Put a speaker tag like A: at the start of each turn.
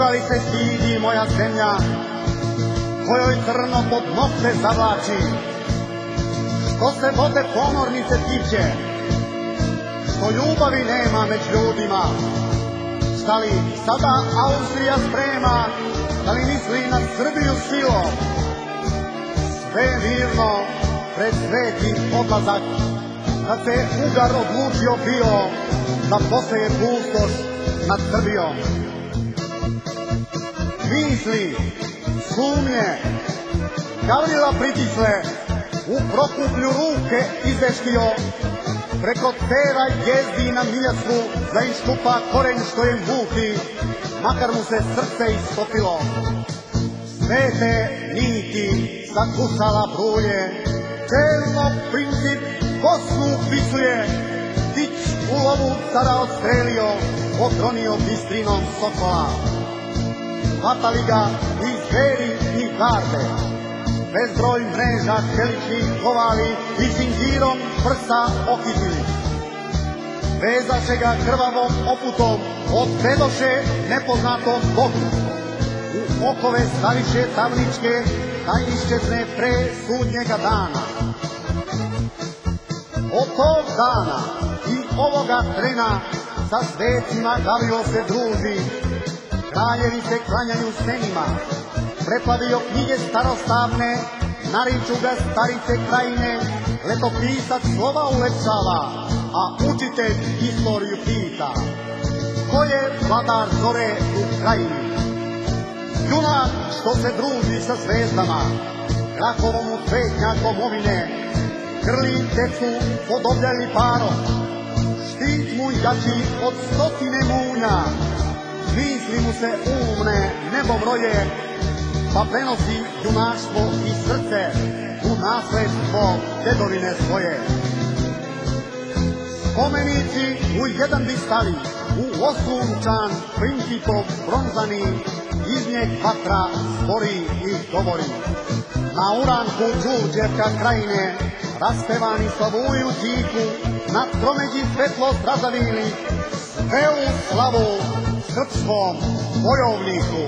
A: li se stidi moja zemlja, kojoj crno pod nokte zavlači? Što se vode pomornice tiče, što ljubavi nema među ljudima? Šta li sada Austrija sprema, da li misli na Srbiju silom? Sve je mirno pred sveti odlazak, kad se Ugar odlučio bio da poseje pustoš nad Srbijom. Misli, sumnje, Gavrila pritisle, u Prokuplju ruke izveškio, preko tera jezdi na Miljacku da iškupa korenj što je muti, makar mu se srce istopilo. Svete niti zakucala bruje, čelno princip Bosnu upisuje, Tić u lovu cara odstrelio, odronio bistrinom sokola. Hvatali ga i zveri i garde, bezbroj mreža čeličnih kovali i zinđirom prsa okitili. Vezaše ga krvavom oputom, odvedoše nepoznatom Bogu. U okove staviše tamničke, da iščezne pre sudnjega dana. Od tog dana i ovoga trena sa svecima Gavrilo se druži. Kraljevi se klanjaju senima, preplavio knjige starostavne, nariču ga starice krajine, letopisac slova ulepšava, a učitelj istoriju pita. Ko je vladar zore u krajini? Junak što se druži sa zvezdama, Grahovom u cvetnja domovine, grli decu podobljali parom, štit mu jači od 100 munja, misli mu se umne nebom roje, pa prenosi junaštvo i srce u nasledstvo dedovine svoje. Spomenici u jedan bi stali, u oslunčan principov bronzani, iz njeg vatra spori i govori. Na uranku Đurđevka krajine, raspevani slavuju džiku, na tromeđi svetlost razavili, sve u slavu srpskom bojovniku.